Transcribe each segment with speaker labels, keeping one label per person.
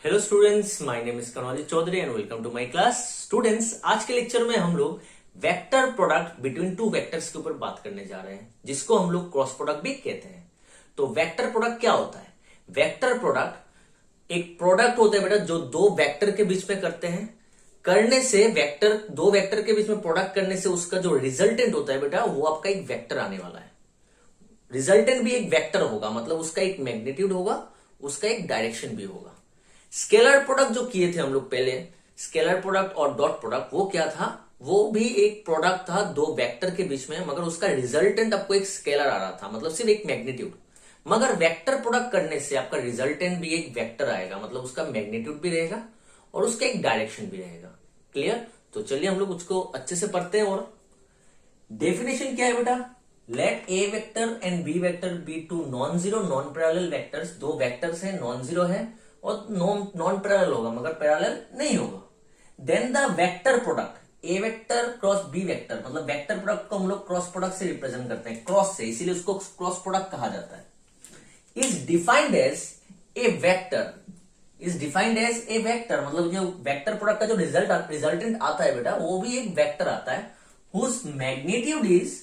Speaker 1: Hello students, my name is Kanauji Chaudhary and welcome to my class. Students, आज के lecture में हम लोग vector product between two vectors के ऊपर बात करने जा रहे हैं, जिसको हम लोग क्रॉस प्रोडक्ट भी कहते हैं। तो वेक्टर प्रोडक्ट क्या होता है? वेक्टर प्रोडक्ट एक प्रोडक्ट होता है बेटा, जो दो वेक्टर के बीच में करते हैं। करने से दो वेक्टर के बीच में प्रोडक्ट करने से उसका जो रिजल्टेंट होता है बेटा, वो आपका एक वेक्टर आने वाला है। रिजल्टेंट भी एक वेक्टर होगा, मतलब उसका एक मैग्नीट्यूड होगा, उसका एक डायरेक्शन भी होगा। स्केलर प्रोडक्ट जो किए थे हम लोग पहले, स्केलर प्रोडक्ट और डॉट प्रोडक्ट, वो क्या था? वो भी एक प्रोडक्ट था दो वेक्टर के बीच में, मगर उसका रिजल्टेंट आपको एक स्केलर आ रहा था, मतलब सिर्फ एक मैग्नीट्यूड। मगर वेक्टर प्रोडक्ट करने से आपका रिजल्टेंट भी एक वेक्टर आएगा, मतलब उसका मैग्नीट्यूड भी रहेगा और उसका एक डायरेक्शन भी रहेगा। क्लियर? तो चलिए हम लोग उसको अच्छे से पढ़ते हैं। और डेफिनेशन क्या है बेटा? Let a vector and B vector be two non zero non parallel vectors. दो वेक्टर्स है, नॉन जीरो है और नॉन पैरेलल होगा, मगर पैरेलल नहीं होगा। Then the vector product a vector cross B vector, मतलब वेक्टर प्रोडक्ट को हम लोग क्रॉस प्रोडक्ट से रिप्रेजेंट करते हैं, क्रॉस से, इसीलिए उसको क्रॉस प्रोडक्ट कहा जाता है। Is defined as a vector, is defined as a vector, मतलब जो वेक्टर प्रोडक्ट का जो रिजल्टेंट आता है बेटा, वो भी एक वेक्टर आता है, whose magnitude is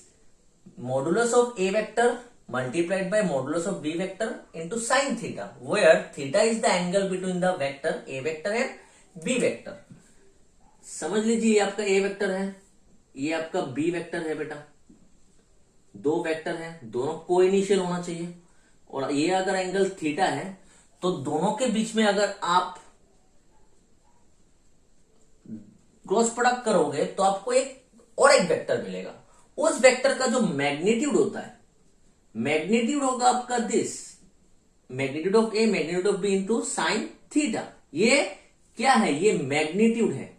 Speaker 1: modulus of a vector multiplied by modulus of b vector into sin theta, where theta is the angle between the vector a vector and b vector। समझ लीजिए, ये आपका a वेक्टर है, ये आपका b vector है बेटा। दो वेक्टर है, दोनों को इनिशियल होना चाहिए, और ये अगर एंगल थीटा है तो दोनों के बीच में अगर आप क्रॉस प्रोडक्ट करोगे तो आपको एक वेक्टर मिलेगा। उस वेक्टर का जो मैग्नीट्यूड होता है, मैग्नीट्यूड होगा आपका this, magnitude of a magnitude of b into sine theta. ये क्या है? ये मैग्नीट्यूड है,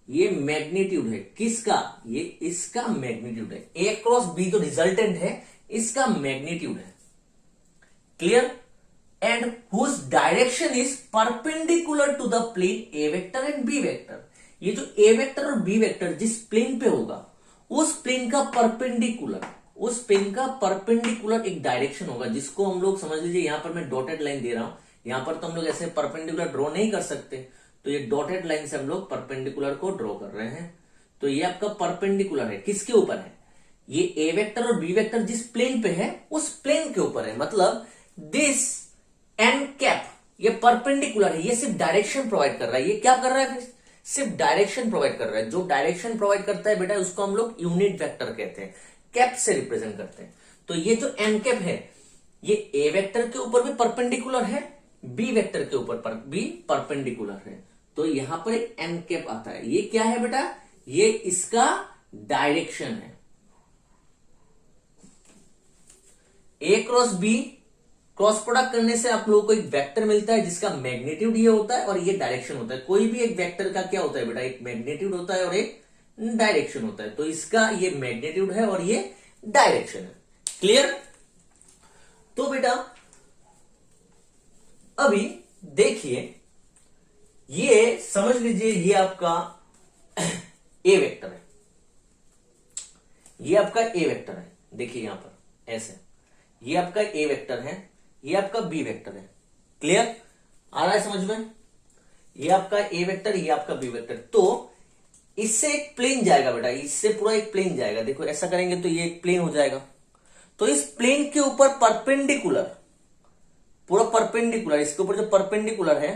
Speaker 1: ये मैग्नीट्यूड है किसका? ये इसका मैग्नीट्यूड है। ए क्रॉस बी जो रिजल्टेंट है, इसका मैग्नीट्यूड है। Clear? And whose direction is perpendicular to the plane a vector and B vector. ये जो ए वेक्टर और बी वेक्टर जिस प्लेन पे होगा, उस प्लेन का परपेंडिकुलर एक डायरेक्शन होगा, जिसको हम लोग समझ लीजिए, यहां पर मैं डॉटेड लाइन दे रहा हूं। यहां पर तो हम लोग ऐसे परपेंडिकुलर ड्रॉ नहीं कर सकते, तो ये डॉटेड लाइन से हम लोग परपेंडिकुलर को ड्रॉ कर रहे हैं। तो ये आपका परपेंडिकुलर है, किसके ऊपर है? ये ए वेक्टर और बी वेक्टर जिस प्लेन पे है, उस प्लेन के ऊपर है। मतलब दिस एन कैप, ये परपेंडिकुलर है, ये सिर्फ डायरेक्शन प्रोवाइड कर रहा है। ये क्या कर रहा है? फिर सिर्फ डायरेक्शन प्रोवाइड कर रहा है। जो डायरेक्शन प्रोवाइड करता है बेटा, उसको हम लोग यूनिट वेक्टर कहते हैं, कैप से रिप्रेजेंट करते हैं। तो ये जो एन कैप है, ये ए वेक्टर के ऊपर भी परपेंडिकुलर है, बी वेक्टर के ऊपर भी परपेंडिकुलर है। तो यहां पर एक एन कैप आता है। ये क्या है बेटा? ये इसका डायरेक्शन है। ए क्रॉस बी क्रॉस प्रोडक्ट करने से आप लोगों को एक वेक्टर मिलता है, जिसका मैग्नीट्यूड ये होता है और ये डायरेक्शन होता है। कोई भी एक वेक्टर का क्या होता है बेटा? एक मैग्नीट्यूड होता है और एक डायरेक्शन होता है। तो इसका ये मैग्नीट्यूड है और ये डायरेक्शन है। क्लियर? तो बेटा अभी देखिए, ये समझ लीजिए, ये आपका ए वेक्टर है, ये आपका ए वेक्टर है। देखिए यहां पर ऐसे, ये आपका ए वेक्टर है, ये आपका बी वेक्टर है। क्लियर? आ रहा है समझ में? ये आपका ए वेक्टर, ये आपका बी वेक्टर। तो इससे एक प्लेन जाएगा बेटा, इससे पूरा एक प्लेन जाएगा। देखो ऐसा करेंगे तो ये एक प्लेन हो जाएगा। तो इस प्लेन के ऊपर परपेंडिकुलर, पूरा परपेंडिकुलर, इसके ऊपर जो परपेंडिकुलर है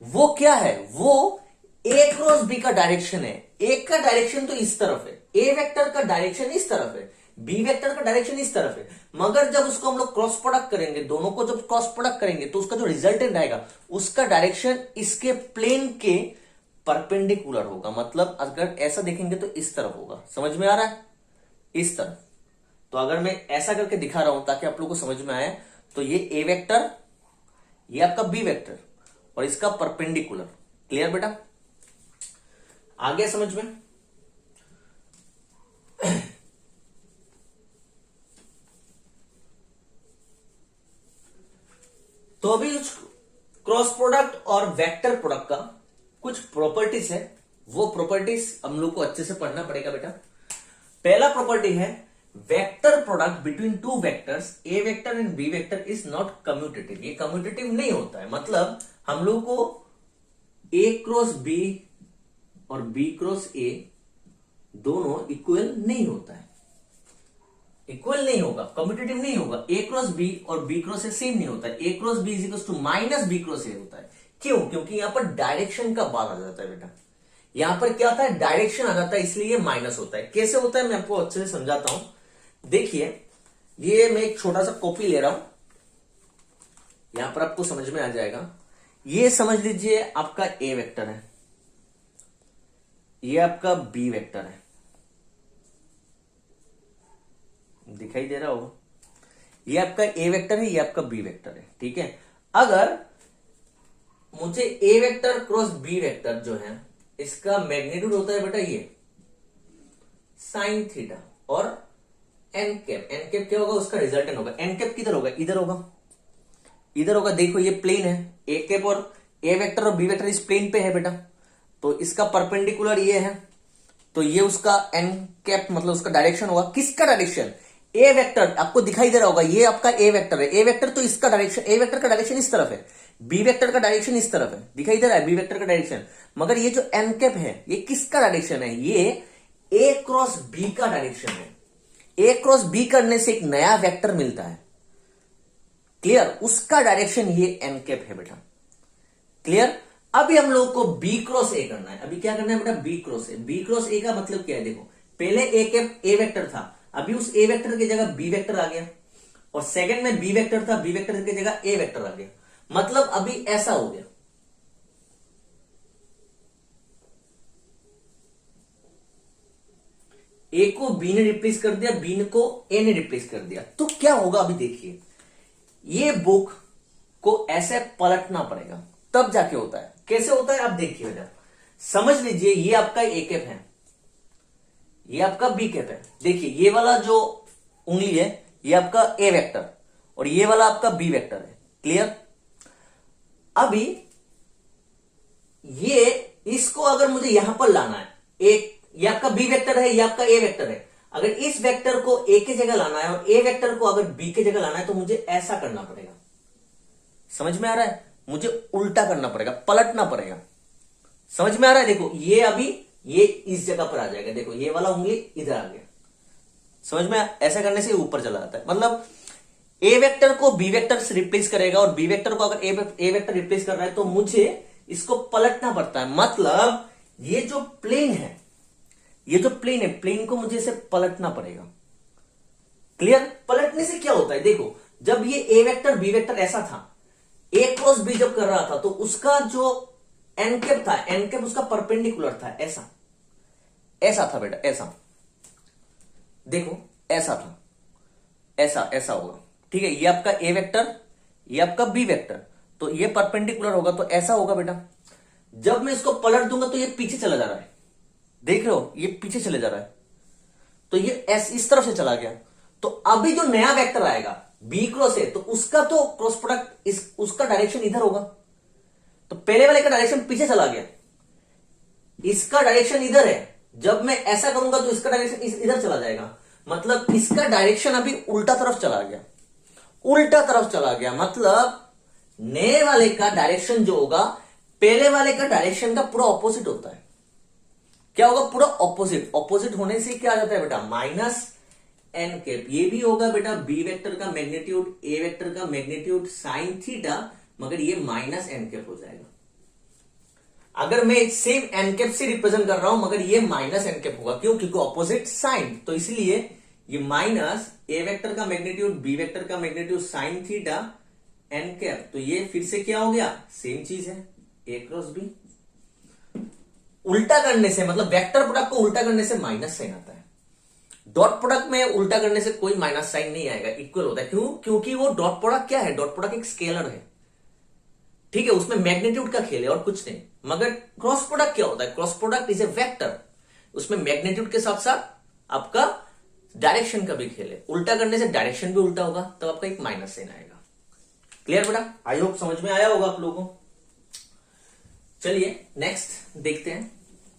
Speaker 1: वो क्या है? वो ए क्रॉस बी का डायरेक्शन है। ए का डायरेक्शन तो इस तरफ है, ए वेक्टर का डायरेक्शन इस तरफ है, बी वेक्टर का डायरेक्शन इस तरफ है। मगर जब उसको हम लोग क्रॉस प्रोडक्ट करेंगे, दोनों को जब क्रॉस प्रोडक्ट करेंगे, तो उसका जो रिजल्टेंट आएगा, उसका डायरेक्शन इसके प्लेन के परपेंडिकुलर होगा। मतलब अगर ऐसा देखेंगे तो इस तरफ होगा। समझ में आ रहा है? इस तरफ। तो अगर मैं ऐसा करके दिखा रहा हूं ताकि आप लोगों को समझ में आए, तो ये ए वेक्टर, ये आपका बी वेक्टर और इसका परपेंडिकुलर। क्लियर बेटा? आ गया समझ में? तो अभी क्रॉस प्रोडक्ट और वेक्टर प्रोडक्ट का कुछ प्रॉपर्टीज है, वो प्रॉपर्टीज हम लोग को अच्छे से पढ़ना पड़ेगा बेटा। पहला प्रॉपर्टी है, vector product between two vectors a vector and B vector is not commutative. ये कम्यूटेटिव नहीं होता है, मतलब हम लोग को ए क्रॉस बी और बी क्रॉस ए दोनों इक्वल नहीं होता है, इक्वल नहीं होगा, कॉम्पिटिटिव नहीं होगा। ए क्रॉस बी और बी क्रॉस ए सेम नहीं होता है। ए cross B is equal to minus B cross A होता है। क्यों? क्योंकि यहां पर डायरेक्शन का बात आ जाता है बेटा। यहां पर क्या आता है? डायरेक्शन आ जाता है, इसलिए ये माइनस होता है। कैसे होता है मैं आपको अच्छे से समझाता हूं। देखिए, ये मैं एक छोटा सा कॉपी ले रहा हूं, यहां पर आपको समझ में आ जाएगा। ये समझ लीजिए आपका ए वेक्टर है, ये आपका बी वेक्टर है, दिखाई दे रहा होगा। ये आपका ए वेक्टर है, ये आपका बी वेक्टर है, ठीक है। अगर मुझे ए वेक्टर क्रॉस बी वेक्टर जो है इसका मैग्नीट्यूड होता है बेटा ये साइन थीटा, और एन कैप, एन कैप क्या होगा? उसका रिजल्टेंट होगा। एन कैप किधर होगा? इधर होगा, इधर होगा। देखो ये प्लेन है, ए कैप और ए वेक्टर और बी वेक्टर इस प्लेन पे है बेटा, तो इसका परपेंडिकुलर ये है, तो ये उसका एन कैप मतलब उसका डायरेक्शन होगा। किसका डायरेक्शन? ए वेक्टर, आपको दिखाई दे रहा होगा ये आपका ए वेक्टर है। ए वेक्टर तो इसका डायरेक्शन, ए वेक्टर का डायरेक्शन इस तरफ है, बी वेक्टर का डायरेक्शन इस तरफ है, दिखाई दे रहा है बी वेक्टर का डायरेक्शन। मगर ये जो एन कैप है ये किसका डायरेक्शन है? ये ए क्रॉस बी का डायरेक्शन है। ए क्रॉस बी करने से एक नया वेक्टर मिलता है, क्लियर? उसका डायरेक्शन ये एन कैप है बेटा, क्लियर? अभी हम लोग को बी क्रॉस ए करना है। अभी क्या करना है बेटा? B cross a. B cross a का मतलब क्या है? देखो, पहले ए कैप ए वेक्टर था, अभी उस ए वेक्टर की जगह बी वेक्टर आ गया, और सेकंड में बी वेक्टर था, बी वेक्टर की जगह ए वेक्टर आ गया। मतलब अभी ऐसा हो गया, ए को बी ने रिप्लेस कर दिया, बी को ए ने रिप्लेस कर दिया। तो क्या होगा अभी देखिए, ये बुक को ऐसे पलटना पड़ेगा तब जाके होता है। कैसे होता है आप देखिए बेटा, समझ लीजिए ये आपका ए कैप है, ये आपका बी कैप है। देखिए ये वाला जो उंगली है ये आपका ए वेक्टर और ये वाला आपका बी वेक्टर है, क्लियर? अभी ये इसको अगर मुझे यहां पर लाना है, एक ये आपका बी वेक्टर है, ये आपका ए वेक्टर है। अगर इस वेक्टर को ए की जगह लाना है और ए वेक्टर को अगर बी की जगह लाना है तो मुझे ऐसा करना पड़ेगा। समझ में आ रहा है? मुझे उल्टा करना पड़ेगा, पलटना पड़ेगा। समझ में आ रहा है? देखो ये अभी ये इस जगह पर आ जाएगा, देखो ये वाला उंगली इधर आ गया। समझ में? ऐसा करने से ऊपर चला जाता है। मतलब ए वेक्टर को बी वेक्टर से रिप्लेस करेगा और बी वेक्टर को अगर ए वेक्टर रिप्लेस कर रहा है तो मुझे इसको पलटना पड़ता है। मतलब ये जो प्लेन है, ये जो प्लेन है, प्लेन को मुझे इसे पलटना पड़ेगा, क्लियर? पलटने से क्या होता है? देखो, जब ये ए वेक्टर बी वेक्टर ऐसा था, ए क्रॉस बी जब कर रहा था तो उसका जो एन कैप था, एन कैप उसका परपेंडिकुलर था, ऐसा ऐसा था बेटा, ऐसा देखो ऐसा था, ऐसा ऐसा होगा, ठीक है? ये आपका ए वेक्टर, ये आपका बी वेक्टर, तो ये परपेंडिकुलर होगा तो ऐसा होगा बेटा। जब मैं इसको पलट दूंगा तो ये पीछे चला जा रहा है, देख रहे हो? ये पीछे चले जा रहा है, तो ये इस तरफ से चला गया। तो अभी जो नया वेक्टर आएगा बी क्रॉस ए, तो उसका तो क्रॉस प्रोडक्ट उसका डायरेक्शन इधर होगा, तो पहले वाले का डायरेक्शन पीछे चला गया, इसका डायरेक्शन इधर है। जब मैं ऐसा करूंगा तो इसका डायरेक्शन इधर चला जाएगा, मतलब इसका डायरेक्शन अभी उल्टा तरफ चला गया, उल्टा तरफ चला गया। मतलब नए वाले का डायरेक्शन जो होगा पहले वाले का डायरेक्शन का पूरा ऑपोजिट होता है। क्या होगा? पूरा ऑपोजिट। ऑपोजिट होने से क्या आ जाता है बेटा? Minus n cap. ये भी होगा बेटा बी वेक्टर का मैग्नीट्यूड, ए वेक्टर का मैग्नीट्यूड साइन थीटा, मगर ये माइनस एन कैप हो जाएगा। अगर मैं सेम एन कैप से रिप्रेजेंट कर रहा हूं मगर ये माइनस एन कैप होगा, क्यों? क्योंकि ऑपोजिट साइन, तो इसलिए ये माइनस ए वेक्टर का मैग्नीट्यूड, बी वेक्टर का magnitude sine theta n cap. तो ये फिर से क्या हो गया? सेम चीज है, ए क्रॉस बी। उल्टा करने से मतलब वेक्टर प्रोडक्ट को उल्टा करने से माइनस साइन आता है। डॉट प्रोडक्ट में उल्टा करने से कोई माइनस साइन नहीं आएगा, इक्वल होता है। क्यों? क्योंकि वो डॉट प्रोडक्ट क्या है? डॉट प्रोडक्ट एक स्केलर है, ठीक है? उसमें मैग्नीट्यूड का खेल है और कुछ नहीं। मगर क्रॉस प्रोडक्ट क्या होता है? Cross product is a vector, उसमें मैग्नीट्यूड के साथ साथ आपका डायरेक्शन का भी खेल है। उल्टा करने से डायरेक्शन भी उल्टा होगा, तब आपका एक माइनस साइन आएगा। क्लियर बेटा? आई होप समझ में आया होगा आप लोगों को। चलिए नेक्स्ट देखते हैं,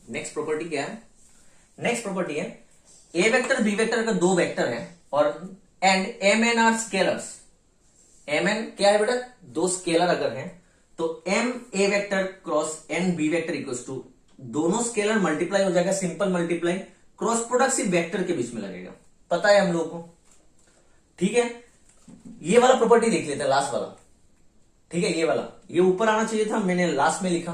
Speaker 1: नेक्स्ट प्रॉपर्टी क्या है। नेक्स्ट प्रॉपर्टी है ए वेक्टर बी वेक्टर का दो वेक्टर है और and m n are scalars. M n क्या है बेटा? दो स्केलर अगर हैं तो m a vector cross n b vector equals to, दोनों स्केलर मल्टीप्लाई हो जाएगा, सिंपल मल्टीप्लाई, क्रॉस प्रोडक्ट सिर्फ वेक्टर के बीच में लगेगा, पता है हम लोगों को। ठीक है, ये वाला प्रॉपर्टी देख लेते हैं, लास्ट वाला। ठीक है, ये वाला, ये ऊपर आना चाहिए था, मैंने लास्ट में लिखा।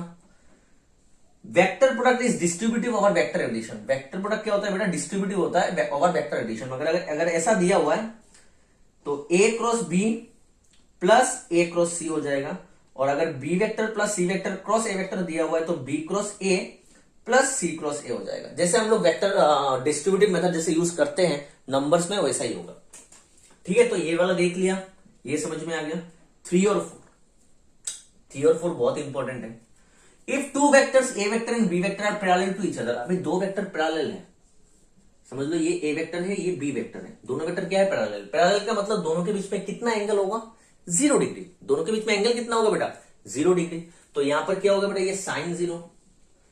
Speaker 1: Vector product is distributive over vector addition. Vector product क्या होता है बेटा? डिस्ट्रीब्यूटिव होता है ओवर वेक्टर एडिशन। अगर ऐसा दिया हुआ है तो a cross b plus a cross c हो जाएगा, और अगर b vector plus c vector cross a vector दिया हुआ है तो b cross a plus c cross a हो जाएगा। जैसे हम लोग वेक्टर डिस्ट्रीब्यूटिव मेथड जैसे यूज करते हैं नंबर्स में, वैसा ही होगा। ठीक है, तो ये वाला देख लिया, ये समझ में आ गया। 3 और 4 बहुत इंपॉर्टेंट है। If two vectors a vector and b vector are parallel to each other. अभी दो वेक्टर पैरेलल है, समझ लो, ये a वेक्टर है, ये b वेक्टर है, दोनों वेक्टर क्या है? पैरेलल। पैरेलल का मतलब दोनों के बीच में कितना एंगल होगा? 0 डिग्री। दोनों के बीच में एंगल कितना होगा बेटा? 0 डिग्री। तो यहां पर क्या होगा बेटा? ये साइन 0,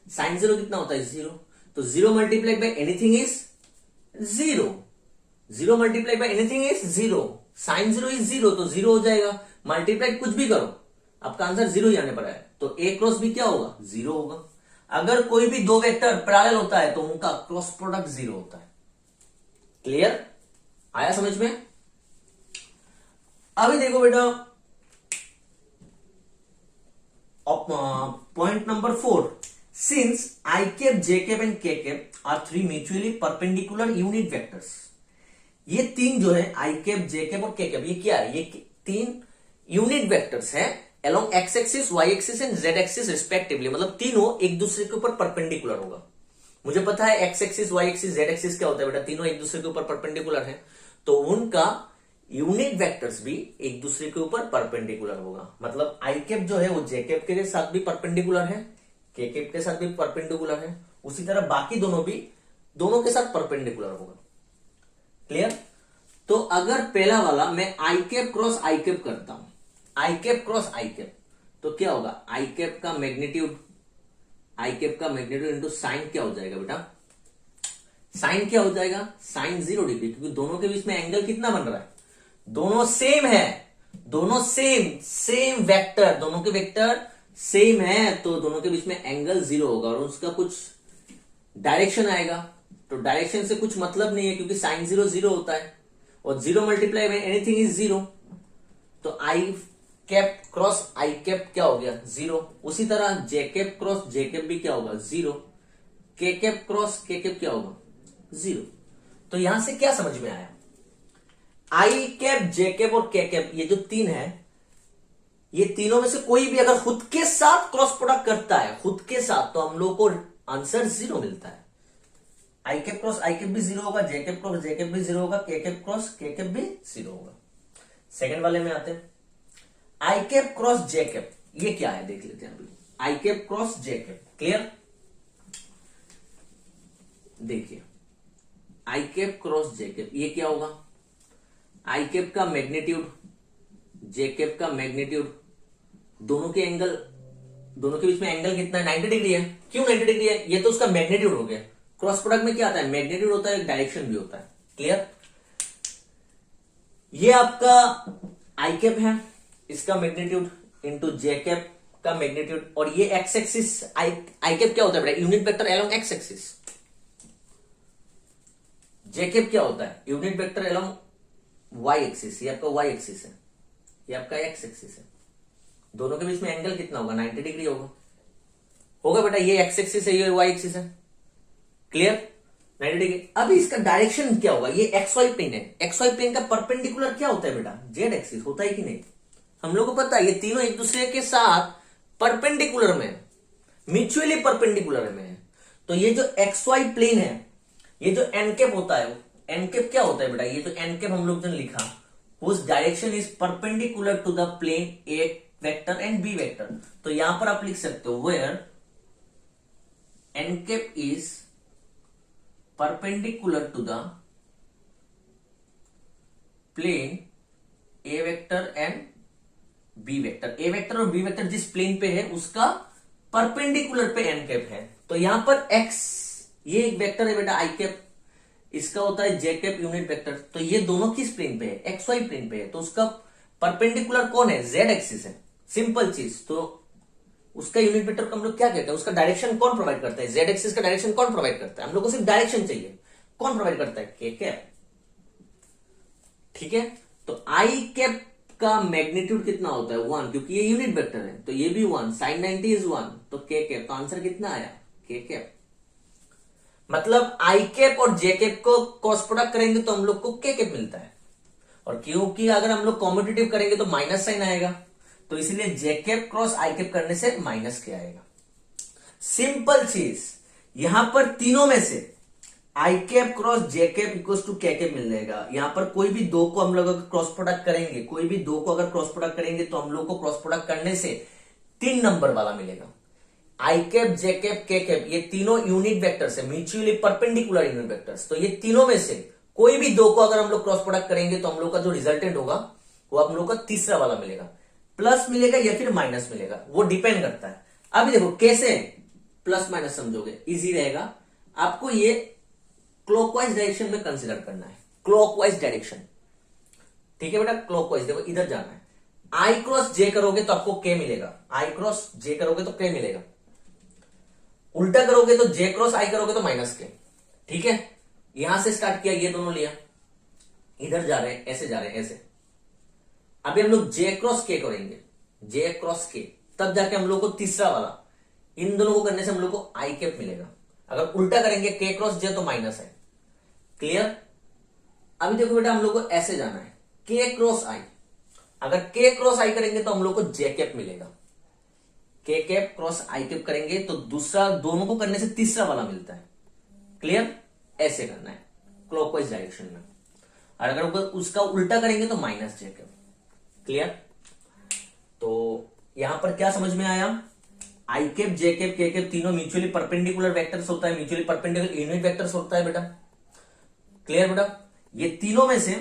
Speaker 1: साइन 0 कितना होता है? 0। तो 0 multiplied by anything is 0, 0 multiplied by anything is 0, sine 0 is 0, तो 0 हो जाएगा। मल्टीप्लाइड कुछ भी करो, आपका आंसर 0 ही आने पर है। तो a क्रॉस b क्या होगा? 0 होगा। अगर कोई भी दो वेक्टर पैरेलल होता है तो उनका क्रॉस प्रोडक्ट 0 होता है। क्लियर? आया समझ में? अभी देखो बेटा, point number 4, since i cap, j cap and k cap are 3 mutually perpendicular unit vectors. ये तीन जो है i कैप, j कैप और k कैप, ये क्या है? ये तीन यूनिट वेक्टर्स है along x axis, y axis and z axis respectively. मतलब तीनों एक दूसरे के ऊपर परपेंडिकुलर होगा। मुझे पता है x axis, y axis, z axis क्या होता है बेटा? तीनों एक दूसरे के ऊपर परपेंडिकुलर है, तो उनका यूनिट वेक्टर्स भी एक दूसरे के ऊपर परपेंडिकुलर होगा। मतलब i कैप जो है वो j कैप के साथ भी परपेंडिकुलर है, k कैप के साथ भी परपेंडिकुलर है, उसी तरह बाकी दोनों भी दोनों के साथ परपेंडिकुलर होगा। क्लियर? तो अगर पहला वाला मैं i cap cross i cap करता हूं, i cap cross i cap, तो क्या होगा? i कैप का मैग्नीट्यूड, i कैप का मैग्नीट्यूड इंटू साइन क्या हो जाएगा बेटा? साइन क्या हो जाएगा? साइन 0 डिग्री, क्योंकि दोनों के बीच में एंगल कितना बन रहा है? दोनों सेम है, दोनों सेम वेक्टर, दोनों के वेक्टर सेम है, तो दोनों के बीच में एंगल 0 होगा और उसका कुछ डायरेक्शन आएगा। तो डायरेक्शन से कुछ मतलब नहीं है, क्योंकि साइन 0 0 होता है, और 0 मल्टीप्लाई बाय एनीथिंग इज 0। तो i cap cross i cap क्या हो गया? 0। उसी तरह j cap cross j cap भी क्या होगा? 0। k cap cross k cap क्या होगा? 0। तो यहां से क्या समझ में आया? i कैप, j कैप और k कैप, ये जो तीन है, ये तीनों में से कोई भी अगर खुद के साथ क्रॉस प्रोडक्ट करता है, खुद के साथ, तो हम लोग को आंसर 0 मिलता है। i cap cross i cap भी 0 होगा, j cap cross j cap भी 0 होगा, k cap cross k cap भी 0 होगा। सेकंड वाले में आते हैं, i cap cross j cap, ये क्या है देख लेते हैं अभी। i cap cross j cap, clear? देखिए, i cap cross j cap, ये क्या होगा? i कैप का मैग्नीट्यूड, j कैप का मैग्नीट्यूड, दोनों के एंगल, दोनों के बीच में एंगल कितना है? 90 डिग्री है। क्यों 90 डिग्री है? ये तो उसका मैग्नीट्यूड हो गया। क्रॉस प्रोडक्ट में क्या आता है? मैग्नीट्यूड होता है, डायरेक्शन भी होता है। क्लियर? ये आपका i कैप है, इसका मैग्नीट्यूड इंटू j कैप का मैग्नीट्यूड, और ये x एक्सिस, i कैप क्या होता है बेटा? Unit vector along x axis. j cap क्या होता है? Unit vector along y axis. ये आपका y एक्सिस है, ये आपका x एक्सिस है। दोनों के बीच में एंगल कितना होगा? 90 डिग्री होगा बेटा। ये x एक्सिस है, ये y एक्सिस है। क्लियर? 90 डिग्री। अभी इसका डायरेक्शन क्या होगा? ये XY प्लेन है, XY प्लेन का परपेंडिकुलर क्या होता है बेटा? Z एक्सिस होता है कि नहीं? हम लोग को पता है ये तीनों एक दूसरे के साथ परपेंडिकुलर में, म्यूचुअली परपेंडिकुलर में है। तो ये जो XY प्लेन है, ये जो n कैप होता है, n कैप क्या होता है बेटा? ये जो n कैप हम लोग ने लिखा, उस direction is perpendicular to the plane A vector and B vector. तो यहां पर आप लिख सकते हो where n cap is perpendicular to the plane A vector and B vector. A vector और B वेक्टर जिस प्लेन पे है उसका परपेंडिकुलर पे n कैप है। तो यहां पर x, ये एक वेक्टर है बेटा i कैप, इसका होता है j कैप यूनिट वेक्टर। तो ये दोनों किस प्लेन पे है? XY प्लेन पे है, तो उसका परपेंडिकुलर कौन है? Z एक्सिस है। सिंपल चीज। तो उसका यूनिट वेक्टर को हम लोग क्या कहते हैं, उसका डायरेक्शन कौन प्रोवाइड करता है, जेड एक्सिस का डायरेक्शन कौन प्रोवाइड करता है, हम लोग को सिर्फ डायरेक्शन चाहिए, कौन प्रोवाइड करता है, के कैप। ठीक है, तो आई कैप का मैग्नीट्यूड कितना होता है 1, क्योंकि ये यूनिट वेक्टर है, तो ये भी 1, साइन 90 इज 1, तो के कैप, तो आंसर कितना आया, के कैप। मतलब आई कैप और जे कैप को क्रॉस प्रोडक्ट करेंगे तो हम लोग को के कैप मिलता है, और क्योंकि अगर हम लोग कॉम्पिटिटिव करेंगे तो माइनस साइन आएगा, तो इसलिए जे कैप क्रॉस आई कैप करने से माइनस के आएगा। सिंपल चीज, यहां पर तीनों में से I cap cross J cap equal to K cap मिल जाएगा। यहां पर कोई भी दो को हम लोग अगर क्रॉस प्रोडक्ट करेंगे, कोई भी दो को अगर क्रॉस प्रोडक्ट करेंगे तो हम लोग को क्रॉस प्रोडक्ट करने से 3 नंबर वाला मिलेगा। आई कैप, जे कैप, के कैप, ये तीनों यूनिट वेक्टर्स है, म्यूचुअली परपेंडिकुलर यूनिट वेक्टर्स। तो ये तीनों में से कोई भी दो को अगर हम लोग क्रॉस प्रोडक्ट करेंगे तो हम लोग का जो रिजल्टेंट होगा वो हम लोग का तीसरा वाला मिलेगा, प्लस मिलेगा या फिर माइनस मिलेगा, वो डिपेंड करता है। अभी देखो कैसे प्लस माइनस समझोगे, इजी रहेगा। आपको ये क्लॉकवाइज डायरेक्शन में कंसिडर करना है, क्लॉकवाइज डायरेक्शन। ठीक है बेटा, क्लॉकवाइज, देखो इधर जाना है। आई क्रॉस जे करोगे तो आपको के मिलेगा, आई क्रॉस जे करोगे तो के मिलेगा, उल्टा करोगे तो जे क्रॉस आई करोगे तो माइनस के। ठीक है, यहां से स्टार्ट किया, ये दोनों लिया, इधर जा रहे हैं, ऐसे जा रहे हैं, ऐसे। अभी हम लोग जे क्रॉस के करेंगे, जे क्रॉस के, तब जाके हम लोग को तीसरा वाला, इन दोनों को करने से हम लोग को आई कैप मिलेगा। अगर उल्टा करेंगे के क्रॉस जे तो माइनस है। क्लियर। अभी देखो बेटा, हम लोग को ऐसे जाना है, के क्रॉस आई, अगर के क्रॉस आई करेंगे तो हम लोग को जे कैप मिलेगा, के कैप क्रॉस आई कैप करेंगे तो दूसरा, दोनों को करने से तीसरा वाला मिलता है। क्लियर, ऐसे करना है क्लॉकवाइज डायरेक्शन में, और अगर उसका उल्टा करेंगे तो माइनस जे कैप। क्लियर। तो यहां पर क्या समझ में आया, आई कैप, जे कैप, के कैप तीनों म्यूचुअली परपेंडिकुलर वेक्टर्स होता है, म्यूचुअली परपेंडिकुलर यूनिट वेक्टर्स होता है बेटा। क्लियर बेटा, ये तीनों में से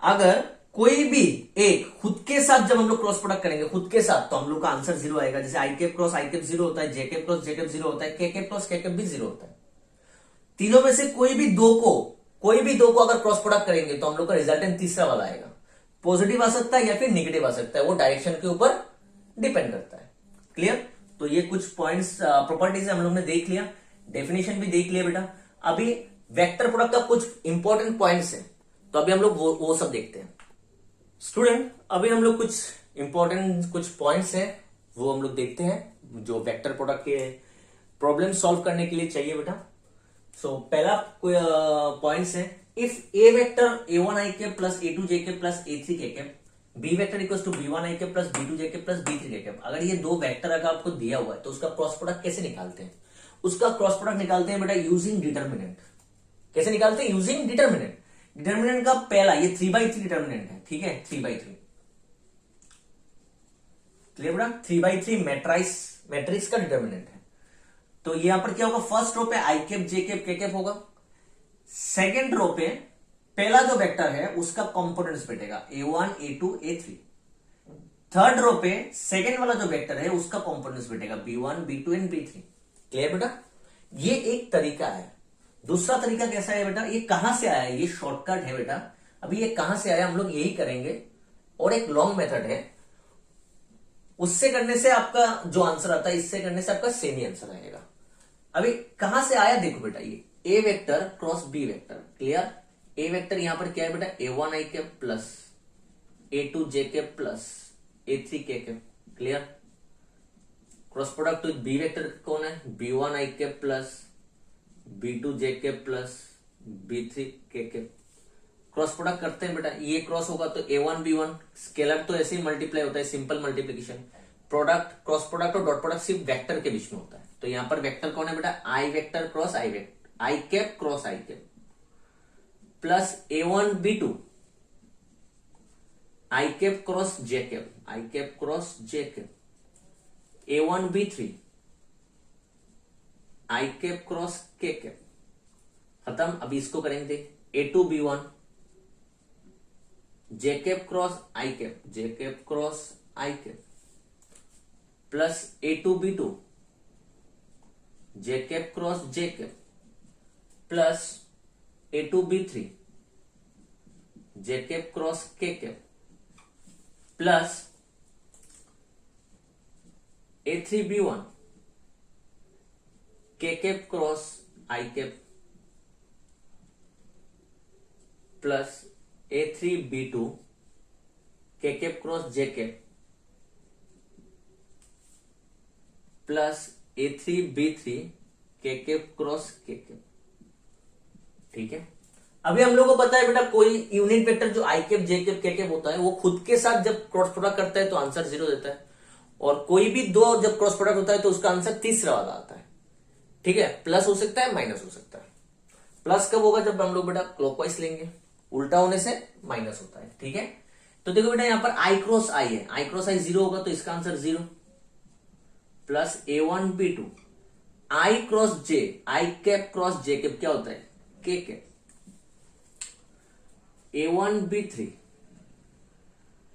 Speaker 1: अगर कोई भी एक खुद के साथ जब हम लोग क्रॉस प्रोडक्ट करेंगे खुद के साथ, तो हम लोग का आंसर 0 आएगा। जैसे आई कैप क्रॉस आई कैप 0 होता है, जे कैप क्रॉस जे कैप 0 होता है, के कैप क्रॉस के कैप भी 0 होता है। तीनों में से कोई भी दो को अगर क्रॉस प्रोडक्ट करेंगे तो हम लोग का रिजल्टेंट तीसरा वाला आएगा। पॉजिटिव आ सकता है या फिर निगेटिव आ सकता है, वो डायरेक्शन के ऊपर डिपेंड करता है। क्लियर। तो ये कुछ पॉइंट्स, प्रॉपर्टीज हम लोग ने देख लिया, डेफिनेशन भी देख लिया बेटा। अभी वेक्टर प्रोडक्ट का कुछ इंपॉर्टेंट पॉइंट्स है, तो अभी हम लोग वो सब देखते हैं। स्टूडेंट, अभी हम लोग कुछ इंपॉर्टेंट कुछ पॉइंट्स हैं वो हम लोग देखते हैं जो वेक्टर प्रोडक्ट के प्रॉब्लम सॉल्व करने के लिए चाहिए बेटा। सो पहला पॉइंट्स है, if a vector a1 i cap plus a2 j cap plus a3 k cap, b vector equals to b1 i cap plus b2 j cap plus b3 k cap. अगर ये दो vector अगर आपको दिया हुआ है तो उसका क्रॉस प्रोडक्ट कैसे निकालते हैं? उसका क्रॉस प्रोडक्ट निकालते हैं बेटा यूजिंग डिटर्मिनेंट। कैसे निकालते हैं? Using determinant. डिटर्मिनेंट का पहला, ये 3/3 डिटर्मिनेंट है, ठीक है, 3/3। क्लियर बेटा, 3/3 मैट्रिक्स का डिटर्मिनेंट है। तो यहां पर क्या होगा, फर्स्ट रो पे आई कैप जे कैप के कैप होगा, सेकेंड रो पे पहला जो वेक्टर है उसका कंपोनेंट्स बैठेगा a1 a2 a3। Third row पे सेकेंड वाला जो वेक्टर है उसका कंपोनेंट्स बैठेगा b1 b2 and b3। Clear बेटा, ये एक तरीका है। दूसरा तरीका कैसा है बेटा, ये कहां से आया है? ये शॉर्टकट है बेटा। अभी ये कहां से आया हम लोग यही करेंगे, और एक लॉन्ग मेथड है, उससे करने से आपका जो आंसर आता है इससे करने से आपका सेम ही आंसर आएगा। अभी कहां से आया देखो बेटा, ये A vector cross B vector. Clear, A vector यहां पर क्या है बेटा, a1 i cap plus a2 j cap plus a3 k cap. Clear, cross product with B vector कौन है, b1 i cap plus b2 j cap plus b3 k cap. Cross product करते हैं बेटा, ये क्रॉस होगा तो a1 b1, scalar तो ऐसे ही मल्टीप्लाई होता है, simple multiplication. Product, cross product और डॉट प्रोडक्ट सिर्फ वेक्टर के बीच में होता है। तो यहां पर वेक्टर कौन है बेटा, आई वेक्टर क्रॉस आई वेक्टर, आई कैप क्रॉस आई कैप प्लस a1 b2 आई कैप क्रॉस जे कैप, आई cap cross J cap, a1 b3 आई कैप क्रॉस के कैप। खत्म। अभी इसको करेंगे a2 b1 जे कैप क्रॉस आई कैप, जे कैप क्रॉस आई कैप प्लस a2 b2 जे cap cross J cap plus a2 b3 जे cap cross के cap plus A3B1 K cap cross I cap plus A3B2 K cap cross J cap plus A3B3 K cap cross K cap. ठीक है, अभी हम लोग को पता है बेटा कोई यूनिट वेक्टर जो I cap J cap K cap होता है वो खुद के साथ जब क्रॉस प्रोडक्ट करता है तो आंसर 0 देता है, और कोई भी दो जब क्रॉस प्रोडक्ट होता है तो उसका आंसर तीसरा वाला आता है। ठीक है, प्लस हो सकता है माइनस हो सकता है। प्लस कब होगा? जब हम लोग बेटा क्लॉकवाइज लेंगे, उल्टा होने से माइनस होता है। ठीक है, तो देखो बेटा यहां पर I क्रॉस I है, I क्रॉस I 0 होगा तो इसका answer 0 plus A1B2 I cross J I cap cross J cap क्या होता है? K cap. A1B3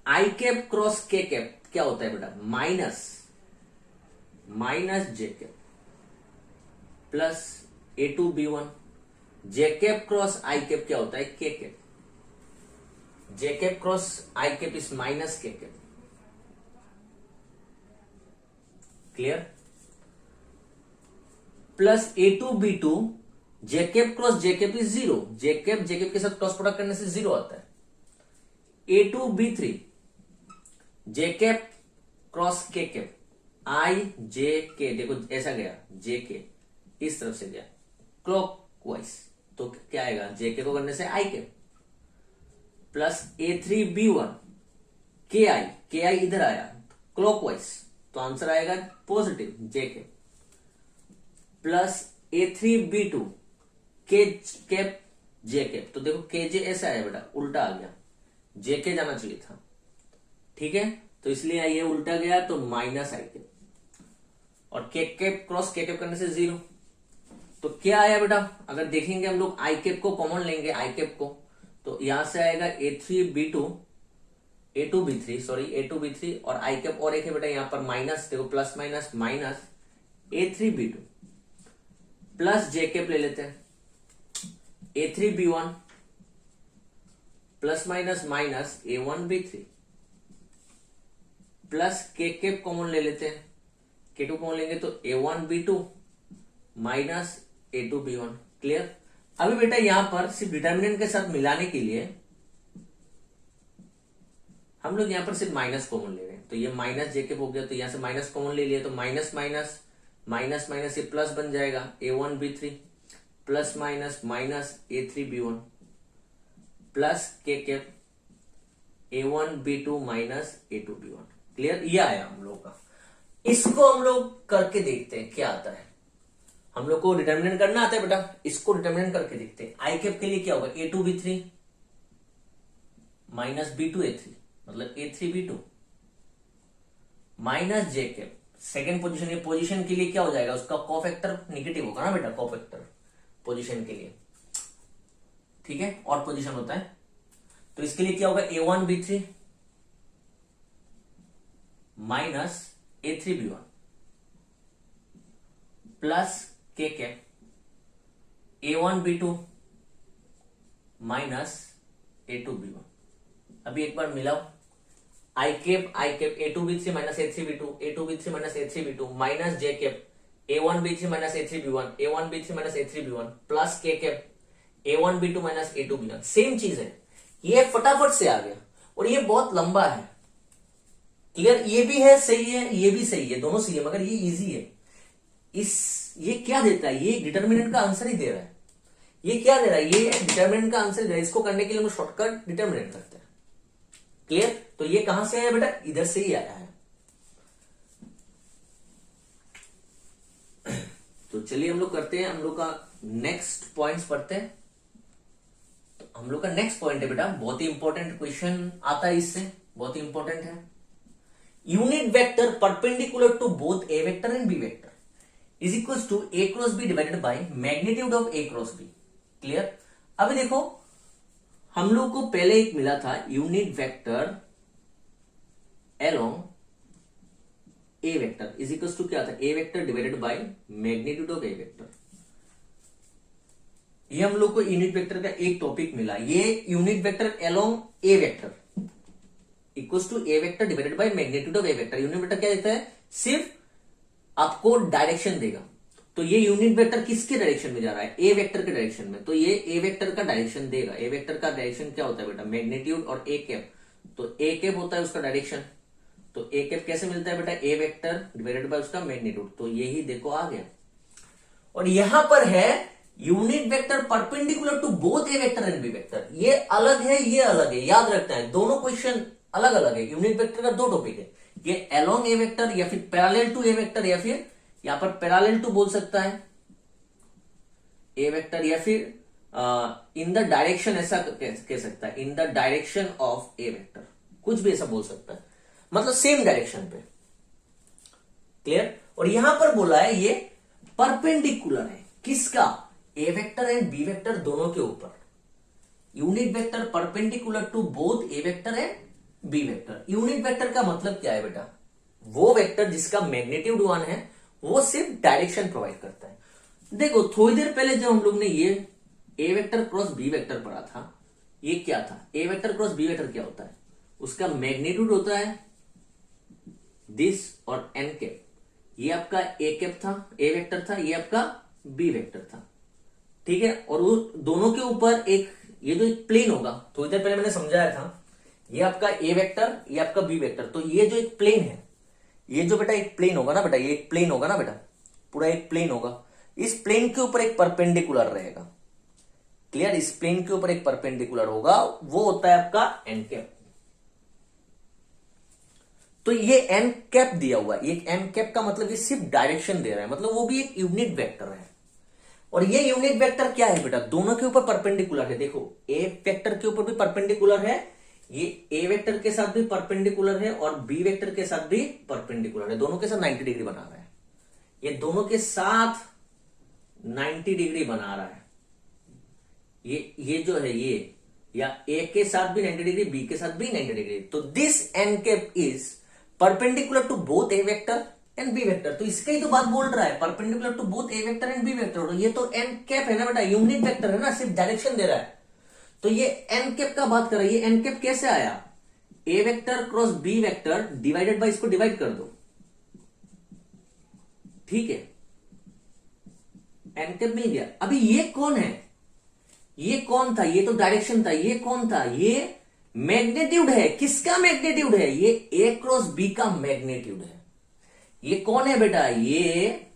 Speaker 1: I cap cross K cap क्या होता है बेटा? Minus J cap plus A2B1 J cap cross I cap क्या होता है? K cap. J cap cross I cap is minus K cap. Clear? Plus A2B2 J cap cross J cap is 0, J cap के साथ cross product करने से 0 आता है। A2B3 J cap cross K cap I J K, देखो ऐसा गया J K इस तरफ से गया क्लॉकवाइज, तो क्या आएगा? J K को करने से I cap plus A3B1 K I इधर आया क्लॉकवाइज, तो आंसर आएगा positive J K plus A3B2 K cap J cap, तो देखो K J ऐसा आया बेटा, उल्टा आ गया, J K जाना चाहिए था। ठीक है, तो इसलिए ये उल्टा गया तो माइनस I कैप, और K cap cross K cap करने से 0, तो क्या आया बेटा? अगर देखेंगे हम लोग I कैप को कॉमन लेंगे, I कैप को, तो यहां से आएगा A2B3 और I कैप और एक है बेटा यहां पर माइनस, देखो plus minus minus A3B2 plus J cap ले लेते हैं A3B1 plus minus minus A1B3 plus K cap common ले लेते हैं, K2 कॉमन लेंगे तो A1B2 माइनस A2B1। क्लियर? अभी बेटा यहां पर सिर्फ डिटर्मिनेंट के साथ मिलाने के लिए हम लोग यहां पर सिर्फ माइनस कॉमन ले रहे हैं, तो ये माइनस J कैप हो गया, तो यहां से माइनस कॉमन ले लिया तो माइनस माइनस माइनस माइनस ये प्लस बन जाएगा A1B3 plus minus minus A3B1 plus K cap A1B2 minus A2B1। Clear? ये आया हम लोग का। इसको हम लोग करके देखते हैं क्या आता है। हम लोग को डिटर्मिनेंट करना आता है बेटा, इसको डिटर्मिनेंट करके देखते हैं। I कैप के लिए क्या होगा? A2B3 माइनस B2A3 मतलब A3B2 minus J cap. Second position, ये पोजीशन के लिए क्या हो जाएगा? उसका कोफैक्टर निगेटिव होगा ना बेटा, कोफैक्टर पोजीशन के लिए। ठीक है, और पोजीशन होता है, तो इसके लिए क्या होगा? A1B3 minus A3B1 plus K cap A1B2 minus A2B1। अभी एक बार मिलाओ, I cap A2B3 minus A3B2 minus A3B2 minus J cap A1B3 minus A1B3 minus A3B1 plus K cap A1B2 minus A2B1। Same चीज है, ये फटाफट से आ गया, और ये बहुत लंबा है। क्लियर? ये भी है सही है, ये भी सही है, दोनों सही है, मगर ये इजी है। ये क्या देता है? ये डिटर्मिनेंट का आंसर ही दे रहा है। ये क्या दे रहा है? ये डिटर्मिनेंट का आंसर दे रहा है। इसको करने के लिए हम शॉर्टकट डिटर्मिनेंट करते हैं। क्लियर? तो ये कहां से आया बेटा? इधर से ही आया है। तो चलिए हम लोग करते हैं, हम लोग का नेक्स्ट पॉइंट्स पढ़ते हैं। तो हम लोग का नेक्स्ट पॉइंट है बेटा, बहुत ही इंपॉर्टेंट क्वेश्चन आता है इससे, बहुत ही इंपॉर्टेंट है। Unit vector perpendicular to both A vector and B vector is equal to A cross B divided by magnitude of A cross B. Clear? अभी देखो हम लोग को पहले एक मिला था unit vector along A vector is equal to क्या था? A vector divided by magnitude of A vector. ये हम लोग को यूनिट वेक्टर का एक टॉपिक मिला। ये unit vector along A vector equal to a vector divided by magnitude of A vector. Unit vector क्या देता है? सिर्फ आपको डायरेक्शन देगा। तो ये यूनिट वेक्टर किसके डायरेक्शन में जा रहा है, ए वेक्टर के डायरेक्शन में, तो ये ए वेक्टर का डायरेक्शन देगा। ए वेक्टर का डायरेक्शन क्या होता है बेटा, मैग्नीट्यूड और ए कैप, तो ए कैप होता है उसका डायरेक्शन। तो ए कैप कैसे मिलता है बेटा, ए वेक्टर डिवाइडेड बाय उसका मैग्नीट्यूड, तो यही देखो आ गया। और यहां पर है unit vector perpendicular to both A vector and B vector, ये अलग है ये अलग है, याद रखना है, दोनों क्वेश्चन अलग अलग है। यूनिट वेक्टर का दो टॉपिक है, ये अलोंग ए वेक्टर या फिर पैरेलल टू ए वेक्टर, या फिर यहां पर पैरेलल टू बोल सकता है ए वेक्टर, या फिर इन द डायरेक्शन, ऐसा कह सकता है in the direction of A vector, कुछ भी ऐसा बोल सकता है, मतलब सेम डायरेक्शन पे। क्लियर। और यहां पर बोला है ये परपेंडिकुलर है, किसका, a vector and B vector दोनों के ऊपर। Unit vector perpendicular to both A vector and B vector. Unit vector का मतलब क्या है बेटा, वो वेक्टर जिसका मैग्नीट्यूड 1 है, वो सिर्फ डायरेक्शन प्रोवाइड करता है। देखो थोड़ी देर पहले जब हम लोग ने ये A vector cross B vector पढ़ा था, ये क्या था, A vector cross B vector क्या होता है, उसका मैग्नीट्यूड होता है दिस और एन कैप, ये आपका ए कैप था, ए वेक्टर था, ये आपका बी वेक्टर था, ठीक है। और वो दोनों के ऊपर एक ये जो एक प्लेन होगा, थोड़ी देर पहले मैंने समझाया था, ये आपका ए वेक्टर, ये आपका बी वेक्टर, तो ये जो एक प्लेन है, ये जो बेटा एक प्लेन होगा ना बेटा, ये एक प्लेन होगा ना बेटा, पूरा एक प्लेन होगा, इस प्लेन के ऊपर एक परपेंडिकुलर रहेगा। क्लियर, इस प्लेन के ऊपर एक परपेंडिकुलर होगा, वो होता है आपका एन कैप। तो ये एन कैप दिया हुआ है, ये एन कैप का मतलब ये सिर्फ डायरेक्शन दे रहा है, मतलब वो भी एक यूनिट वेक्टर है। और ये यूनिट वेक्टर क्या है बेटा, दोनों के ऊपर परपेंडिकुलर है। देखो ए वेक्टर के ऊपर भी परपेंडिकुलर है, ये ए वेक्टर के साथ भी परपेंडिकुलर है, और बी वेक्टर के साथ भी परपेंडिकुलर है, दोनों के साथ 90 डिग्री बना रहा है, ये दोनों के साथ 90 डिग्री बना रहा है। ये जो है ये, या ए के साथ भी 90 डिग्री, बी के साथ भी 90 डिग्री, तो this n cap is perpendicular to both A vector and B vector. तो इसका ही तो बात बोल रहा है, perpendicular to both A vector and B vector. ये तो एन कैप है ना बेटा, यूनिट वेक्टर है ना, सिर्फ डायरेक्शन दे रहा है। तो ये एन कैप का बात कर रहा है, ये एन कैप कैसे आया, A vector cross B vector divided by, इसको डिवाइड कर दो, ठीक है, एन कैप मिल गया। अभी ये कौन है, ये कौन था, ये तो डायरेक्शन था, ये कौन था, ये मैग्नीट्यूड है। किसका मैग्नीट्यूड है, ये ए क्रॉस बी का मैग्नीट्यूड है। ये कौन है बेटा, ये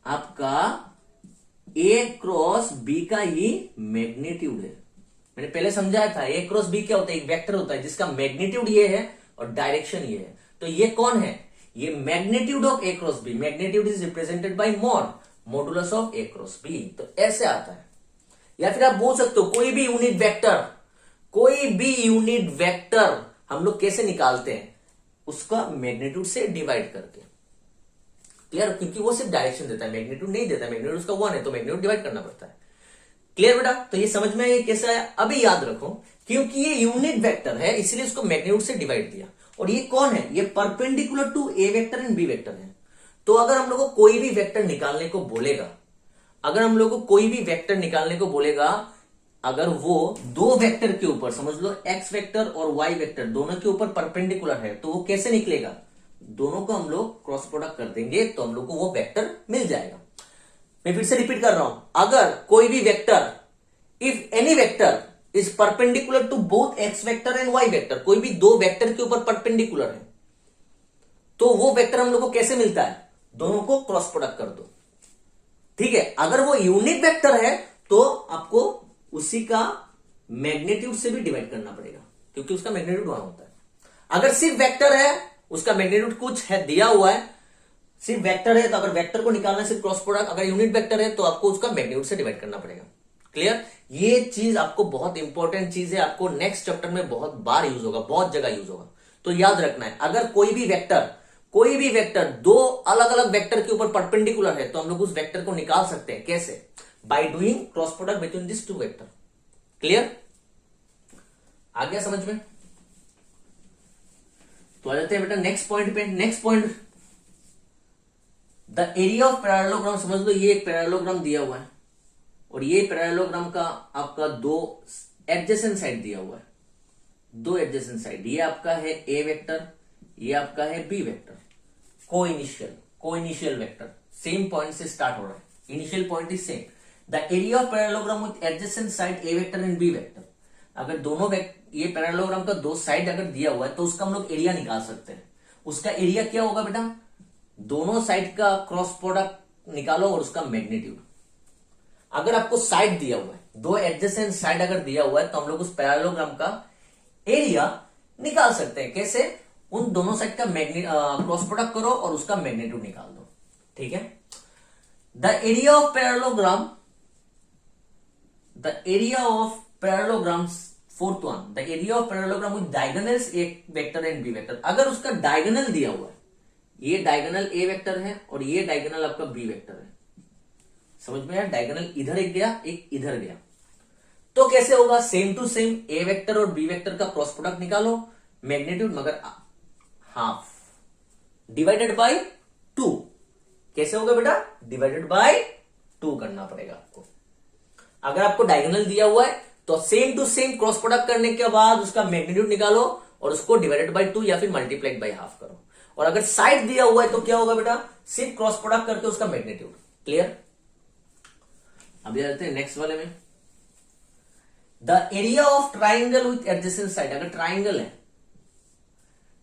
Speaker 1: आपका ए क्रॉस बी का ही मैग्नीट्यूड है। मैंने पहले समझाया था, ए क्रॉस बी क्या होता है, एक वेक्टर होता है जिसका मैग्नीट्यूड ये है और डायरेक्शन ये है। तो ये कौन है, ये magnitude of A cross b, magnitude is represented by modulus of A cross b. तो ऐसे आता है। या फिर आप बोल सकते हो कोई भी यूनिट वेक्टर, कोई भी यूनिट वेक्टर हम लोग कैसे निकालते हैं, उसका मैग्नीट्यूड से डिवाइड करके। क्लियर, क्योंकि वो सिर्फ डायरेक्शन देता है, मैग्नीट्यूड नहीं देता, मैग्नीट्यूड उसका 1 है, तो मैग्नीट्यूड डिवाइड करना पड़ता है। क्लियर बेटा, तो ये समझ में आया कैसा है। अभी याद रखो, क्योंकि ये यूनिट वेक्टर है इसलिए उसको मैग्नीट्यूड से डिवाइड दिया। और ये कौन है, ये perpendicular to a vector and B vector है। तो अगर हम लोग को कोई भी वेक्टर निकालने को बोलेगा, अगर हम लोग को कोई भी वेक्टर निकालने को बोलेगा, अगर वो दो वेक्टर के ऊपर, समझ लो एक्स वेक्टर और वाई वेक्टर दोनों के ऊपर परपेंडिकुलर है, तो वो कैसे निकलेगा, दोनों को हम लोग क्रॉस प्रोडक्ट कर देंगे तो हम लोग को वो वेक्टर मिल जाएगा। मैं फिर से रिपीट कर रहा हूं, अगर कोई भी vector, if any vector is perpendicular to both x vector and y vector, कोई भी दो वेक्टर के ऊपर परपेंडिकुलर है, तो वो वेक्टर हम लोग को कैसे मिलता है, दोनों को क्रॉस प्रोडक्ट कर दो, ठीक है। अगर वो यूनिट वेक्टर है तो आपको उसी का मैग्नीट्यूड से भी डिवाइड करना पड़ेगा, क्योंकि उसका मैग्नीट्यूड 1 होता है। अगर सिर्फ वेक्टर है, उसका मैग्नीट्यूड कुछ है दिया हुआ है, सिर्फ वेक्टर है, तो अगर वेक्टर को निकालना है सिर्फ क्रॉस प्रोडक्ट, अगर यूनिट वेक्टर है तो आपको उसका मैग्नीट्यूड से डिवाइड करना पड़ेगा। क्लियर, ये चीज आपको बहुत इंपॉर्टेंट चीज है, आपको नेक्स्ट चैप्टर में बहुत बार यूज होगा, बहुत जगह यूज होगा, तो याद रखना है। अगर कोई भी वेक्टर दो अलग अलग वेक्टर के ऊपर परपेंडिकुलर है, तो हम लोग उस वेक्टर को निकाल सकते हैं, कैसे, by doing cross product between this two vector. Clear, आ गया समझ में। तो आ जाते हैं बेटा नेक्स्ट पॉइंट पे। Next point, the area of parallelogram. समझ लो ये एक पैरेललोग्राम दिया हुआ है, और ये पैरेललोग्राम का आपका दो एडजेसेंट साइड दिया हुआ है, दो एडजेसेंट साइड, ये आपका है ए वेक्टर, ये आपका है बी वेक्टर, को इनिशियल, को इनिशियल वेक्टर, सेम पॉइंट से स्टार्ट हो रहा है, initial point is same. The area of parallelogram with adjacent side a vector and B vector, अगर दोनों ये पैरेललोग्राम का दो साइड अगर दिया हुआ है तो उसका हम लोग एरिया निकाल सकते हैं। उसका एरिया क्या होगा बेटा, दोनों साइड का क्रॉस प्रोडक्ट निकालो और उसका मैग्नीट्यूड। अगर आपको साइड दिया हुआ है, दो एडजेसेंट साइड अगर दिया हुआ है तो हम लोग उस पैरेललोग्राम का एरिया निकाल सकते हैं। कैसे, उन दोनों साइड का क्रॉस प्रोडक्ट करो और उसका मैग्नीट्यूड निकाल दो। ठीक है, the area of parallelogram, the area of parallelogram, fourth one, the area of parallelogram with diagonals a vector and B vector. अगर उसका डायगोनल दिया हुआ है, ये डायगोनल ए वेक्टर है और ये डायगोनल आपका बी वेक्टर है, समझ में आया, डायगोनल इधर एक गया एक इधर गया, तो कैसे होगा, same to same a vector और बी वेक्टर का क्रॉस प्रोडक्ट निकालो, मैग्नीट्यूड मगर हाफ डिवाइडेड बाय 2। कैसे होगा बेटा, डिवाइडेड बाय 2 करना पड़ेगा आपको। अगर आपको डायगोनल दिया हुआ है तो same to same cross product करने के बाद उसका मैग्नीट्यूड निकालो और उसको डिवाइडेड बाय 2 या फिर मल्टीप्लाइड बाय हाफ करो। और अगर साइड दिया हुआ है तो क्या होगा बेटा, सिर्फ क्रॉस प्रोडक्ट करके उसका मैग्नीट्यूड। क्लियर, अभी आते हैं नेक्स्ट वाले में। The area of triangle with adjacent side, अगर ट्राइंगल है,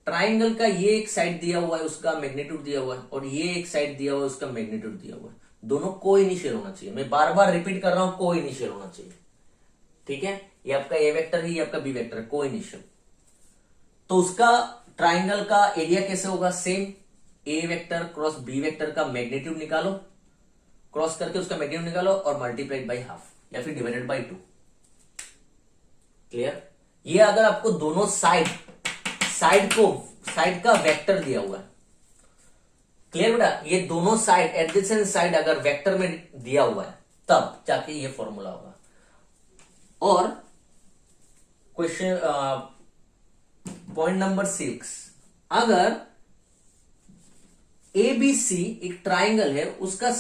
Speaker 1: ट्राइंगल का ये एक साइड दिया हुआ है उसका मैग्नीट्यूड दिया हुआ है और ये एक साइड दिया हुआ है उसका मैग्नीट्यूड दिया हुआ है, दोनों को इनिशियल होना चाहिए। मैं बार बार रिपीट कर रहा हूं, को इनिशियल होना चाहिए। ठीक है, ये आपका ए वेक्टर है, ये आपका बी वेक्टर है, को इनिशियल। तो उसका ट्राइंगल का एरिया कैसे होगा, same a vector cross B vector का मैग्नीट्यूड निकालो, क्रॉस करके उसका मैग्नीट्यूड निकालो और मल्टीप्लाइड बाय हाफ या फिर डिवाइडेड बाय 2। क्लियर, ये अगर आपको दोनों साइड का वेक्टर दिया हुआ है, क्लियर बेटा, ये दोनों साइड एडजेसेंट साइड अगर वेक्टर में दिया हुआ है तब जाके ये फॉर्मूला होगा। और क्वेश्चन पॉइंट नंबर 6, अगर एबीसी एक ट्राइंगल है, उसका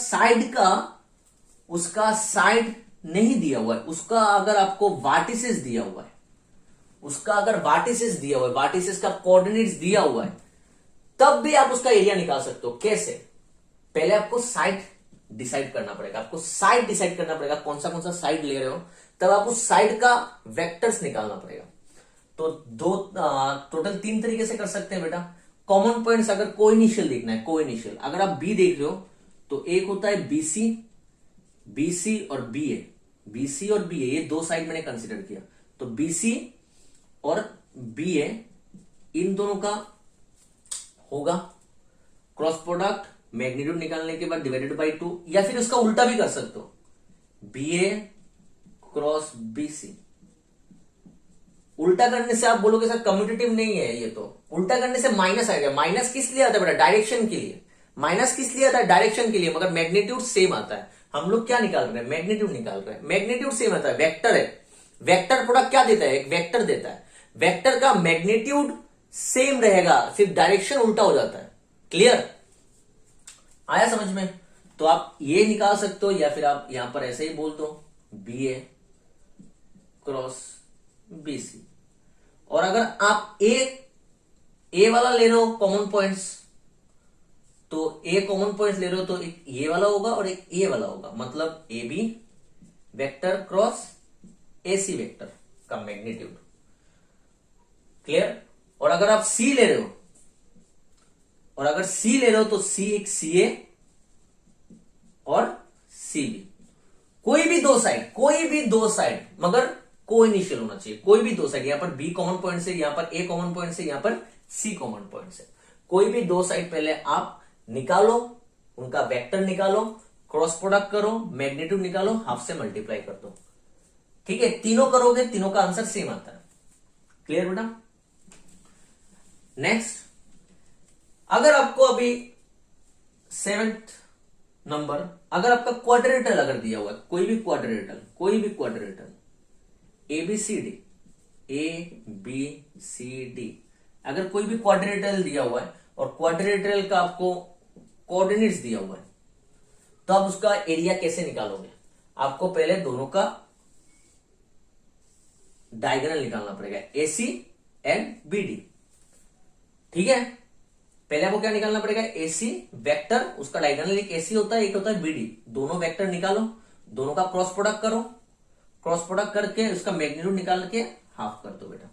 Speaker 1: साइड नहीं दिया हुआ है, उसका अगर आपको वर्टिसेस दिया हुआ है, वर्टिसेस का कोऑर्डिनेट्स दिया हुआ है, तब भी आप उसका एरिया निकाल सकते हो। कैसे, पहले आपको साइड डिसाइड करना पड़ेगा, कौन सा साइड ले रहे हो, तब आप उस साइड का वेक्टर्स निकालना पड़ेगा। तो टोटल 3 तरीके से कर सकते हैं बेटा। कॉमन पॉइंट्स अगर को इनिशियल देखना है, को इनिशियल अगर आप बी देख रहे हो तो एक होता है बीसी और बी ए, ये दो साइड मैंने कंसिडर किया, तो बीसी और बी ए इन दोनों का होगा क्रॉस प्रोडक्ट, मैग्नीट्यूड निकालने के बाद डिवाइडेड बाय 2, या फिर उसका उल्टा भी कर सकते हो, बी ए क्रॉस बीसी। उल्टा करने से आप बोलोगे सर कम्यूटेटिव नहीं है, ये तो उल्टा करने से माइनस आएगा। माइनस किस लिए आता है बेटा, डायरेक्शन के लिए। माइनस किस लिए आता है, डायरेक्शन के लिए, मगर मैग्नीट्यूड सेम आता है। हम लोग क्या निकाल रहे हैं, मैग्नीट्यूड निकाल रहे हैं, मैग्नीट्यूड सेम आता है, वेक्टर है, वेक्टर प्रोडक्ट क्या देता है, एक वेक्टर देता है, वेक्टर का मैग्नीट्यूड सेम रहेगा, सिर्फ डायरेक्शन उल्टा हो जाता है। क्लियर, आया समझ में। तो आप ये निकाल सकते हो या फिर आप यहां पर ऐसे ही बोल दो बी ए क्रॉस बी सी। और अगर आप ए वाला ले रहे हो कॉमन पॉइंट्स, तो ए कॉमन पॉइंट्स ले रहे हो तो एक ये वाला होगा और एक ए वाला होगा, मतलब a b vector cross a c vector का मैग्नीट्यूड। क्लियर। और अगर आप सी ले रहे हो तो सी एक सी ए और सी बी, कोई भी दो साइड मगर को इनिशियल होना चाहिए। कोई भी दो साइड, यहां पर बी कॉमन पॉइंट से, यहां पर ए कॉमन पॉइंट से, यहां पर सी कॉमन पॉइंट से, कोई भी दो साइड पहले आप निकालो, उनका वेक्टर निकालो, क्रॉस प्रोडक्ट करो, मैग्नीट्यूड निकालो, हाफ से मल्टीप्लाई कर दो। ठीक है, तीनों करोगे, तीनों का आंसर सेम आता है। क्लियर बेटा। नेक्स्ट, अगर आपको अभी 7th नंबर, अगर आपका क्वाड्रेटल अगर दिया हुआ है, कोई भी quadrilateral a b c d, अगर कोई भी क्वाड्रेटल दिया हुआ है और क्वाड्रेटल का आपको कोऑर्डिनेट्स दिया हुआ है, तो आप उसका एरिया कैसे निकालोगे। आपको पहले दोनों का डायगोनल निकालना पड़ेगा, AC एंड BD। ठीक है, पहले आपको क्या निकालना पड़ेगा, एसी वेक्टर, उसका डायगोनल एक एसी होता है, एक होता है बीडी, दोनों वेक्टर निकालो, दोनों का क्रॉस प्रोडक्ट करो, क्रॉस प्रोडक्ट करके उसका मैग्नीट्यूड निकाल के हाफ कर दो बेटा।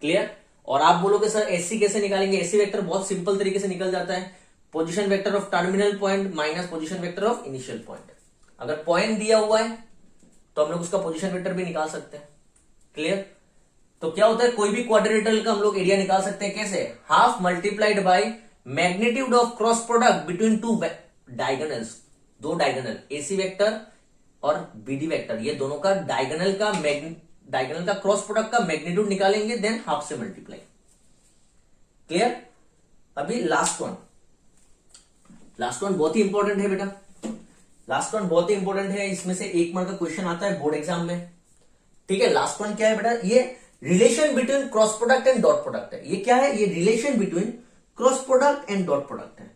Speaker 1: क्लियर। और आप बोलोगे सर एसी कैसे निकालेंगे, एसी वेक्टर बहुत सिंपल तरीके से निकल जाता है, position vector of terminal point minus position vector of initial point. अगर पॉइंट दिया हुआ है तो हम लोग उसका पोजीशन वेक्टर भी निकाल सकते हैं। क्लियर। तो क्या होता है, कोई भी क्वाड्रिलेटरल का हम लोग एरिया निकाल सकते हैं, कैसे, half multiplied by magnitude of cross product between two diagonals, दो डायगोनल एसी वेक्टर और बीडी वेक्टर, ये दोनों का डायगोनल का क्रॉस प्रोडक्ट का मैग्नीट्यूड निकालेंगे, देन हाफ से मल्टीप्लाई। क्लियर। अभी लास्ट वन बहुत ही इंपॉर्टेंट है बेटा, लास्ट वन बहुत ही इंपॉर्टेंट है, इसमें से 1 मार्क का क्वेश्चन आता है बोर्ड एग्जाम में। ठीक है, लास्ट वन क्या है बेटा, ये relation between cross product and dot product है। ये क्या है, ये relation between cross product and dot product है।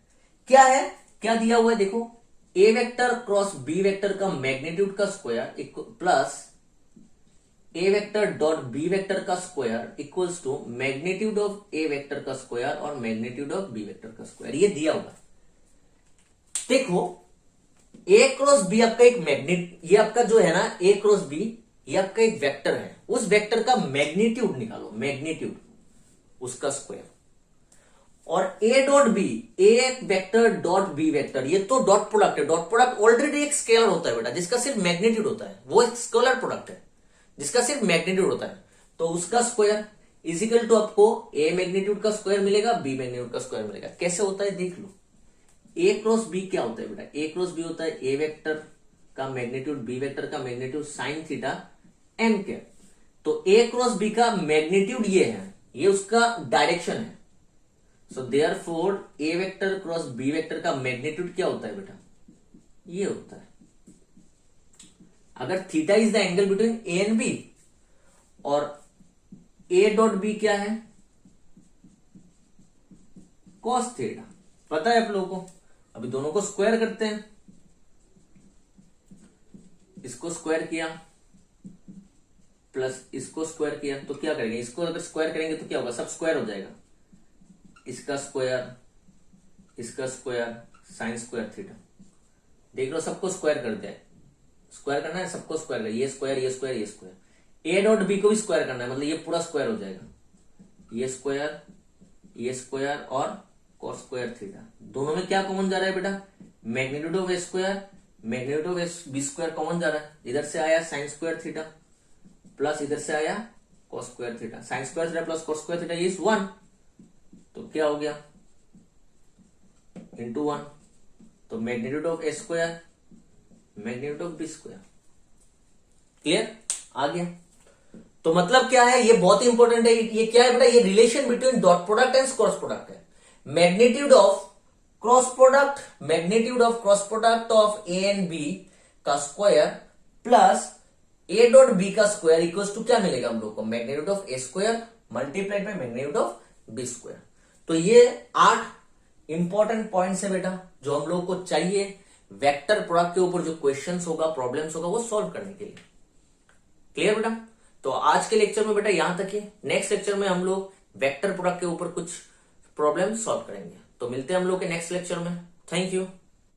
Speaker 1: क्या है, क्या दिया हुआ है, देखो, A vector cross B vector का मैग्नीट्यूड का square plus A vector dot B vector का square equals to magnitude of A vector का स्क्वायर और मैग्नीट्यूड ऑफ बी वेक्टर का स्क्वायर। ये दिया हुआ है। देखो, ए क्रॉस बी आपका एक ये आपका जो है ना, ए क्रॉस बी ये आपका एक वेक्टर है, उस वेक्टर का मैग्नीट्यूड निकालो, मैग्नीट्यूड उसका स्क्वायर। और A dot B, A vector dot B vector, ये तो डॉट प्रोडक्ट है। डॉट प्रोडक्ट ऑलरेडी एक स्केलर होता है बेटा, जिसका सिर्फ मैग्नीट्यूड होता है, वो एक स्केलर प्रोडक्ट है जिसका सिर्फ मैग्नीट्यूड होता है। तो उसका स्क्वायर इजिकल टू आपको ए मैग्नीट्यूड का स्क्वायर मिलेगा, बी मैग्नीट्यूड का स्क्वायर मिलेगा। कैसे होता है देख लो, ए क्रॉस बी क्या होता है बेटा, ए क्रॉस बी होता है ए वेक्टर का मैग्नीट्यूड बी वेक्टर का मैग्नीट्यूड साइन थीटा एन के। तो ए क्रॉस बी का मैग्नीट्यूड ये है, ये उसका डायरेक्शन है। So therefore A vector cross B vector का मैग्नीट्यूड क्या होता है बेटा, ये होता है। अगर theta is the angle between A and B, और ए डॉट बी क्या है, कॉस थीटा, पता है आप लोगों को। अभी दोनों को स्क्वायर करते हैं, इसको स्क्वायर किया प्लस इसको स्क्वायर किया, तो क्या करेंगे, इसको अगर स्क्वायर करेंगे तो क्या होगा, सब स्क्वायर हो जाएगा, इसका स्क्वायर, इसका स्क्वायर, साइन स्क्वायर थीटा। देख लो, सबको स्क्वायर कर दिया, स्क्वायर करना है, सबको स्क्वायर करना, ये स्क्वायर, ये स्क्वायर, ये स्क्वायर। ए डॉट बी को भी स्क्वायर करना है, मतलब ये पूरा स्क्वायर हो जाएगा, ये स्क्वायर, ये स्क्वायर और कॉस स्क्वायर थीटा। दोनों में क्या कॉमन जा रहा है बेटा, magnitude of A square, magnitude of A B square common जा रहा है। इधर से आया साइन स्क्वायर थीटा प्लस इधर से आया cos square theta, sine square theta plus cos square theta, ये इज 1, तो क्या हो गया, इंटू 1। तो magnitude of A square, magnitude of B square. Clear, आ गया। तो मतलब क्या है, ये बहुत ही इंपॉर्टेंट है। ये क्या है बेटा, ये relation between dot product and cross product है। Magnitude of cross product, magnitude of cross product of A and B का square plus A dot B का स्क्वायर इक्वल्स टू क्या मिलेगा हम लोग को, magnitude of A square multiplied by magnitude of B square. तो ये 8 इंपॉर्टेंट पॉइंट्स है बेटा, जो हम लोग को चाहिए वेक्टर प्रोडक्ट के ऊपर जो क्वेश्चंस होगा, प्रॉब्लम्स होगा, वो सॉल्व करने के लिए। क्लियर बेटा। तो आज के लेक्चर में बेटा यहां तक ही। नेक्स्ट लेक्चर में हम लोग वेक्टर प्रोडक्ट के ऊपर कुछ प्रॉब्लम सॉल्व करेंगे। तो मिलते हैं हम लोग के नेक्स्ट लेक्चर में। Thank you.